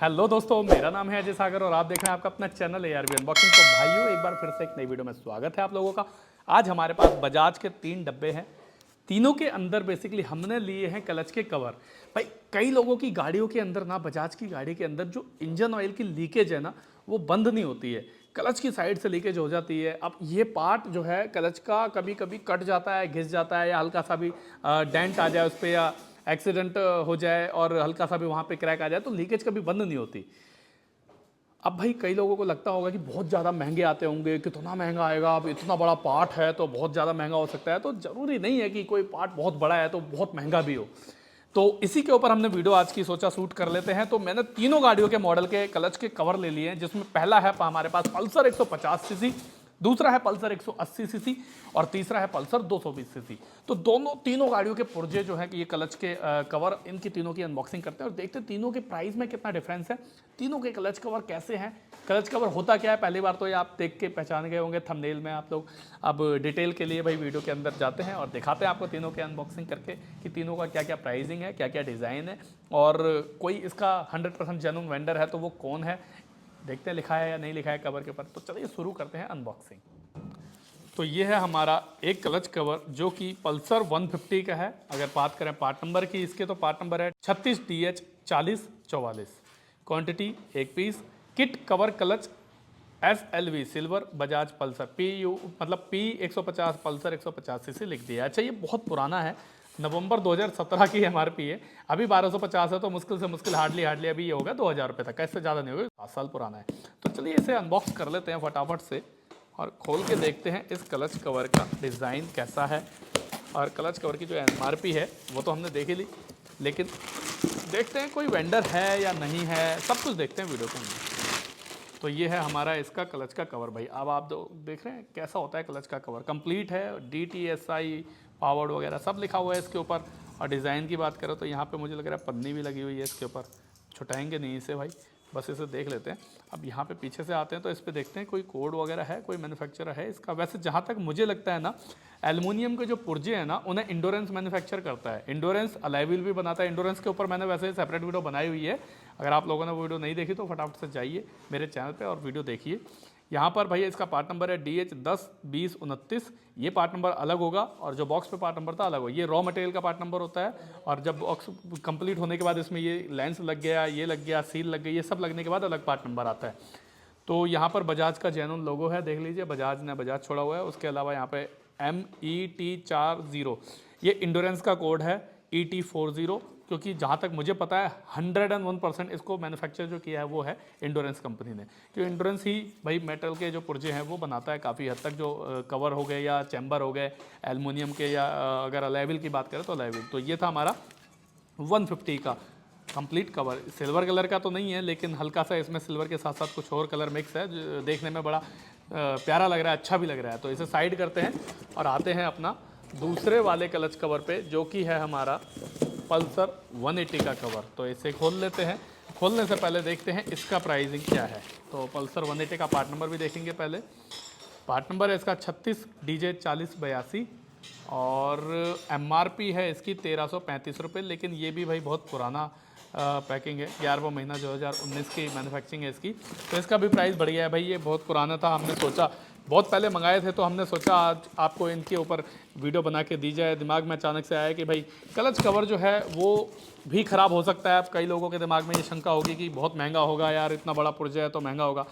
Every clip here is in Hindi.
हेलो दोस्तों, मेरा नाम है अजय सागर और आप देख रहे हैं आपका अपना चैनल ARB अनबॉक्सिंग। तो भाइयों, एक बार फिर से एक नई वीडियो में स्वागत है आप लोगों का। आज हमारे पास बजाज के 3 डब्बे हैं। तीनों के अंदर बेसिकली हमने लिए हैं क्लच के कवर। भाई, कई लोगों की गाड़ियों के अंदर ना, बजाज की गाड़ी के अंदर जो इंजन ऑयल की लीकेज है ना, वो बंद नहीं होती है। क्लच की साइड से लीकेज हो जाती है। अब ये पार्ट जो है क्लच का कभी कभी कट जाता है, घिस जाता है, या हल्का सा भी डेंट आ जाए उस पर, या एक्सीडेंट हो जाए और हल्का सा भी वहाँ पे क्रैक आ जाए, तो लीकेज कभी बंद नहीं होती। अब भाई, कई लोगों को लगता होगा कि बहुत ज़्यादा महंगे आते होंगे, कितना महंगा आएगा, अब इतना बड़ा पार्ट है तो बहुत ज़्यादा महंगा हो सकता है। तो ज़रूरी नहीं है कि कोई पार्ट बहुत बड़ा है तो बहुत महंगा भी हो। तो इसी के ऊपर हमने वीडियो आज की सोचा शूट कर लेते हैं। तो मैंने तीनों गाड़ियों के मॉडल के क्लच के कवर ले लिए हैं, जिसमें पहला है हमारे पास पल्सर 150 सीसी, दूसरा है पल्सर 180 सीसी और तीसरा है पल्सर 220 सीसी। तो तीनों गाड़ियों के पुर्जे जो है कि ये क्लच के कवर, इनकी तीनों की अनबॉक्सिंग करते हैं और देखते हैं तीनों के प्राइस में कितना डिफरेंस है, तीनों के क्लच कवर कैसे हैं, क्लच कवर होता क्या है। पहली बार तो ये आप देख के पहचान गए होंगे थंबनेल में आप लोग। अब डिटेल के लिए भाई वीडियो के अंदर जाते हैं और दिखाते हैं आपको तीनों के अनबॉक्सिंग करके कि तीनों का क्या क्या प्राइसिंग है, क्या क्या डिज़ाइन है, और कोई इसका 100% जेन्युइन वेंडर है तो वो कौन है। देखते हैं लिखा है या नहीं लिखा है कवर के ऊपर। तो चलिए शुरू करते हैं अनबॉक्सिंग। तो ये है हमारा एक क्लच कवर जो कि पल्सर 150 का है। अगर बात करें पार्ट नंबर की इसके, तो पार्ट नंबर है 36DH 4044। Quantity 1 piece. Kit cover clutch SLV silver Bajaj Pulsar PU, मतलब P 150 पल्सर 150 सीसी लिख दिया। अच्छा, ये बहुत पुराना है, नवंबर 2017 की MRP है। अभी 1250 है, तो मुश्किल से मुश्किल हार्डली अभी ये होगा 2000 रुपये तक का, इससे ज़्यादा नहीं होगा, 7 साल पुराना है। तो चलिए इसे अनबॉक्स कर लेते हैं फटाफट से और खोल के देखते हैं इस क्लच कवर का डिज़ाइन कैसा है। और क्लच कवर की जो MRP है वो तो हमने देख ही ली, लेकिन देखते हैं कोई वेंडर है या नहीं है, सब कुछ देखते हैं वीडियो के अंदर। तो ये है हमारा इसका क्लच का कवर। भाई, अब आप देख रहे हैं कैसा होता है क्लच का कवर। कंप्लीट है, DTSI पावर्ड वगैरह सब लिखा हुआ है इसके ऊपर। और डिज़ाइन की बात करें तो यहाँ पे मुझे लग रहा है पन्नी भी लगी हुई है इसके ऊपर। छुटाएंगे नहीं इसे भाई, बस इसे देख लेते हैं। अब यहाँ पे पीछे से आते हैं तो इस पर देखते हैं कोई कोड वगैरह है, कोई मैन्युफैक्चरर है इसका। वैसे जहाँ तक मुझे लगता है ना, एल्युमिनियम के जो पुर्जे हैं ना, उन्हें इंडोरेंस मैन्युफैक्चर करता है। इंडोरेंस अलॉय व्हील भी बनाता है। इंडोरेंस के ऊपर मैंने वैसे सेपरेट वीडियो बनाई हुई है। अगर आप लोगों ने वो वीडियो नहीं देखी तो फटाफट से जाइए मेरे चैनल पे और वीडियो देखिए। यहाँ पर भाई इसका पार्ट नंबर है DH 10 20 29। ये पार्ट नंबर अलग होगा और जो बॉक्स पे पार्ट नंबर था अलग होगा। ये रॉ मटेरियल का पार्ट नंबर होता है, और जब बॉक्स कंप्लीट होने के बाद इसमें ये लेंस लग गया, ये लग गया, सील लग गई, ये सब लगने के बाद अलग पार्ट नंबर आता है। तो यहाँ पर बजाज का जेन्युइन लोगो है, देख लीजिए, बजाज ने बजाज छोड़ा हुआ है। उसके अलावा यहाँ पे MET40, ये इंडोरेंस का कोड है ET40, क्योंकि जहाँ तक मुझे पता है 101% इसको मैन्युफैक्चर जो किया है वो है इंडोरेंस कंपनी ने। क्योंकि इंडोरेंस ही भाई मेटल के जो पुर्जे हैं वो बनाता है काफ़ी हद तक, जो कवर हो गए या चैम्बर हो गए एल्युमिनियम के, या अगर अलॉय व्हील की बात करें तो अलॉय व्हील। तो ये था हमारा 150 का कंप्लीट कवर। सिल्वर कलर का तो नहीं है, लेकिन हल्का सा इसमें सिल्वर के साथ साथ कुछ और कलर मिक्स है, जो देखने में बड़ा प्यारा लग रहा है, अच्छा भी लग रहा है। तो इसे साइड करते हैं और आते हैं अपना दूसरे वाले क्लच कवर पे, जो कि है हमारा पल्सर 180 का कवर। तो इसे खोल लेते हैं। खोलने से पहले देखते हैं इसका प्राइसिंग क्या है। तो पल्सर 180 का पार्ट नंबर भी देखेंगे पहले। पार्ट नंबर है इसका 36DJ 4082 और MRP है इसकी 1335 रुपये। लेकिन ये भी भाई बहुत पुराना पैकिंग है, 11वां महीना 2019 की मैन्युफैक्चरिंग है इसकी। तो इसका भी प्राइस बढ़ गया है भाई, ये बहुत पुराना था। हमने सोचा, बहुत पहले मंगाए थे, तो हमने सोचा आज आपको इनके ऊपर वीडियो बना के दी जाए। दिमाग में अचानक से आया कि भाई क्लच कवर जो है वो भी ख़राब हो सकता है। अब कई लोगों के दिमाग में ये शंका होगी कि बहुत महंगा होगा यार, इतना बड़ा पुर्जा है तो महंगा होगा।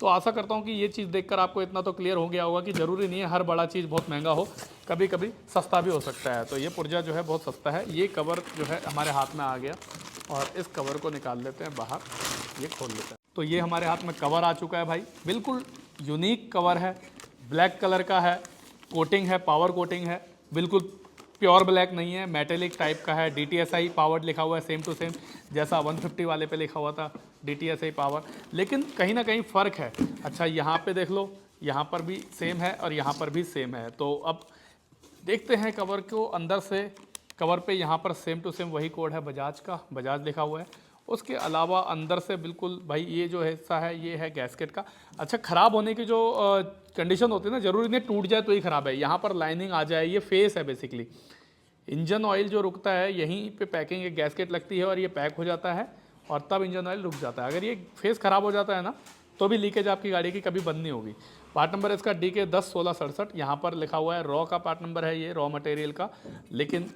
तो आशा करता हूँ कि ये चीज़ देखकर आपको इतना तो क्लियर हो गया होगा कि ज़रूरी नहीं है हर बड़ा चीज़ बहुत महंगा हो, कभी कभी सस्ता भी हो सकता है। तो ये पुर्जा जो है बहुत सस्ता है। ये कवर जो है हमारे हाथ में आ गया और इस कवर को निकाल लेते हैं बाहर, ये खोल लेते हैं। तो ये हमारे हाथ में कवर आ चुका है भाई, बिल्कुल यूनिक कवर है, ब्लैक कलर का है, कोटिंग है, पावर कोटिंग है, बिल्कुल प्योर ब्लैक नहीं है, मेटेलिक टाइप का है। DTSI पावर्ड लिखा हुआ है, सेम टू सेम जैसा 150 वाले पे लिखा हुआ था DTSI पावर, लेकिन कहीं ना कहीं फ़र्क है। अच्छा, यहाँ पे देख लो, यहाँ पर भी सेम है और यहाँ पर भी सेम है। तो अब देखते हैं कवर को अंदर से। कवर पे यहाँ पर सेम टू सेम वही कोड है बजाज का, बजाज लिखा हुआ है। उसके अलावा अंदर से बिल्कुल भाई ये जो हिस्सा है ये है गैस्केट का। अच्छा, ख़राब होने की जो कंडीशन होती है ना, ज़रूरी नहीं टूट जाए तो ही ख़राब है, यहाँ पर लाइनिंग आ जाए, ये फेस है बेसिकली। इंजन ऑयल जो रुकता है यहीं पे पैकिंग एक गैस्केट लगती है और ये पैक हो जाता है और तब इंजन ऑयल रुक जाता है। अगर ये फेस ख़राब हो जाता है ना तो भी लीकेज आपकी गाड़ी की कभी बंद नहीं होगी। पार्ट नंबर इसका DK 101667, यहाँ पर लिखा हुआ है रॉ का पार्ट नंबर है, ये रॉ मटेरियल का। लेकिन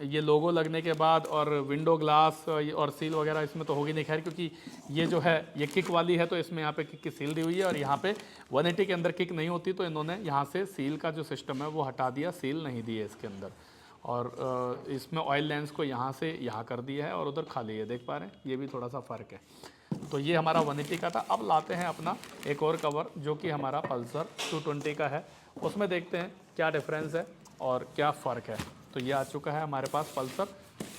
ये लोगो लगने के बाद और विंडो ग्लास और सील वगैरह इसमें तो होगी नहीं खैर, क्योंकि ये जो है ये किक वाली है तो इसमें यहाँ पे किक की सील दी हुई है, और यहाँ पे 180 के अंदर किक नहीं होती तो इन्होंने यहाँ से सील का जो सिस्टम है वो हटा दिया, सील नहीं दी है इसके अंदर। और इसमें ऑयल लेंस को यहाँ से यहाँ कर दिया है और उधर खाली है, देख पा रहे हैं, ये भी थोड़ा सा फ़र्क है। तो ये हमारा 180 का था। अब लाते हैं अपना एक और कवर जो कि हमारा पल्सर 220 का है, उसमें देखते हैं क्या डिफरेंस है और क्या फ़र्क है। तो ये आ चुका है हमारे पास पल्सर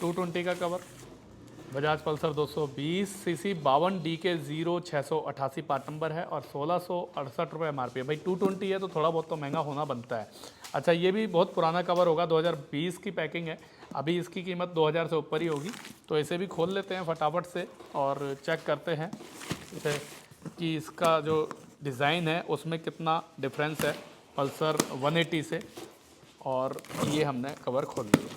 220 का cover, Bajaj Pulsar 220 CC 52 DK 0688 part number है और 1668 रुपये MRP है। भाई 220 है तो थोड़ा बहुत तो महंगा होना बनता है। अच्छा, ये भी बहुत पुराना कवर होगा, 2020 की पैकिंग है, अभी इसकी कीमत 2000 से ऊपर ही होगी। तो इसे भी खोल लेते हैं फटाफट से और चेक करते हैं इसे कि इसका जो डिज़ाइन है उसमें कितना डिफरेंस है पल्सर 180 से। और ये हमने कवर खोल लिया।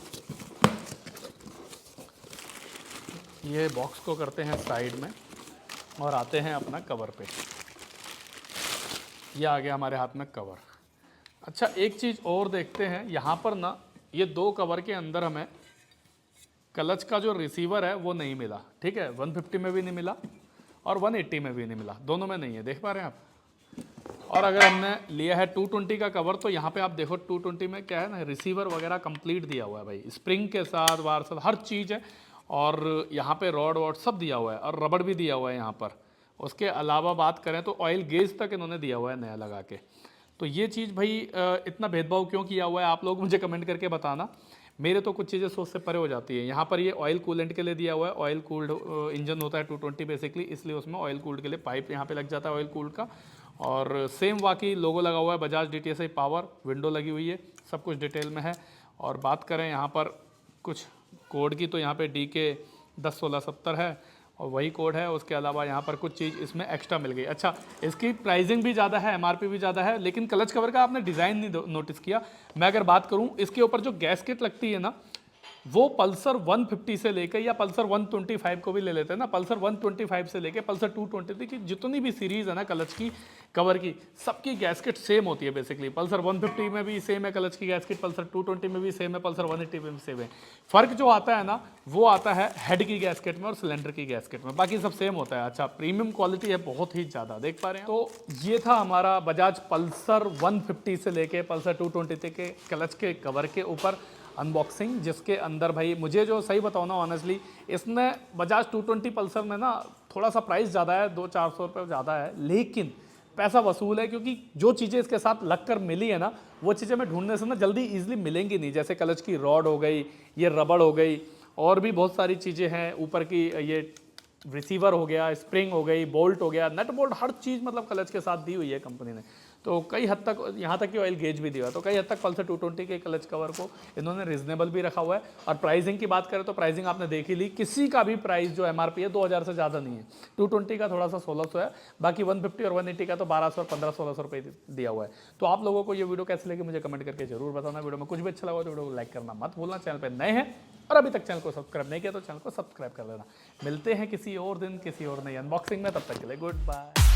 ये बॉक्स को करते हैं साइड में और आते हैं अपना कवर पे। ये आ गया हमारे हाथ में कवर। अच्छा, एक चीज़ और देखते हैं, यहाँ पर ना ये दो कवर के अंदर हमें क्लच का जो रिसीवर है वो नहीं मिला, ठीक है, 150 में भी नहीं मिला और 180 में भी नहीं मिला, दोनों में नहीं है, देख पा रहे हैं आप। और अगर हमने लिया है 220 का कवर तो यहाँ पे आप देखो 220 में क्या है ना, रिसीवर वगैरह कंप्लीट दिया हुआ है भाई, स्प्रिंग के साथ, वार साथ हर चीज़ है, और यहाँ पे रॉड वॉड सब दिया हुआ है और रबड़ भी दिया हुआ है यहाँ पर। उसके अलावा बात करें तो ऑयल गेज तक इन्होंने दिया हुआ है नया लगा के। तो ये चीज़ भाई इतना भेदभाव क्यों किया हुआ है आप लोग मुझे कमेंट करके बताना। मेरे तो कुछ चीज़ें सोच से परे हो जाती है। यहाँ पर ये ऑयल कूलेंट के लिए दिया हुआ है, ऑयल कूल्ड इंजन होता है 220 बेसिकली, इसलिए उसमें ऑयल कूल्ड के लिए पाइप यहाँ पे लग जाता है ऑयल कूल्ड का। और सेम वाकई लोगो लगा हुआ है बजाज DTSI पावर, विंडो लगी हुई है, सब कुछ डिटेल में है। और बात करें यहाँ पर कुछ कोड की तो यहाँ पे DK 101670 है और वही कोड है। उसके अलावा यहाँ पर कुछ चीज़ इसमें एक्स्ट्रा मिल गई। अच्छा, इसकी प्राइसिंग भी ज़्यादा है, MRP भी ज़्यादा है, लेकिन क्लच कवर का आपने डिज़ाइन नहीं नोटिस किया। मैं अगर बात करूँ इसके ऊपर जो गैस्केट लगती है ना, वो पल्सर 150 से लेकर या पल्सर 125 को भी ले लेते हैं ना, पल्सर 125 से लेकर पल्सर 220 की जितनी भी सीरीज़ है ना क्लच की कवर की, सबकी गैस्केट सेम होती है बेसिकली। पल्सर 150 में भी सेम है क्लच की गैस्केट, पल्सर 220 में भी सेम है, पल्सर 180 में भी सेम है। फ़र्क जो आता है ना वो आता है हेड की गैस्केट में और सिलेंडर की गैस्केट में, बाकी सब सेम होता है। अच्छा, प्रीमियम क्वालिटी है बहुत ही ज़्यादा, देख पा रहे हैं। तो ये था हमारा बजाज पल्सर 150 से लेके पल्सर 220 के क्लच के कवर के ऊपर अनबॉक्सिंग, जिसके अंदर भाई मुझे जो सही बताओ ना ऑनेस्टली, इसमें बजाज 220 पल्सर में ना थोड़ा सा प्राइस ज़्यादा है, 200-400 रुपये ज़्यादा है, लेकिन पैसा वसूल है, क्योंकि जो चीज़ें इसके साथ लग कर मिली है ना वो चीज़ें मैं ढूंढने से ना जल्दी ईजिली मिलेंगी नहीं। जैसे क्लच की रॉड हो गई, ये रबड़ हो गई, और भी बहुत सारी चीज़ें हैं, ऊपर की ये रिसीवर हो गया, स्प्रिंग हो गई, बोल्ट हो गया, नट बोल्ट, हर चीज़ मतलब क्लच के साथ दी हुई है कंपनी ने। तो कई हद तक, यहाँ तक कि ऑयल गेज भी दिया है, तो कई हद तक पल्सर 220 के क्लच कवर को इन्होंने रिजनेबल भी रखा हुआ है। और प्राइसिंग की बात करें तो प्राइसिंग आपने देख ही ली, किसी का भी प्राइस जो MRP है 2000 से ज़्यादा नहीं है। 220 का थोड़ा सा 1600 है, बाकी 150 और 180 का तो 1200 और 1500-1600 रुपये दिया हुआ है। तो आप लोगों को ये वीडियो कैसे लगी मुझे कमेंट करके जरूर बताना। वीडियो में कुछ भी अच्छा लगा तो वीडियो को लाइक करना मत भूलना। चैनल पर नए हैं और अभी तक चैनल को सब्सक्राइब नहीं किया तो चैनल को सब्सक्राइब कर लेना। मिलते हैं किसी और दिन किसी और नई अनबॉक्सिंग में, तब तक के लिए गुड बाय।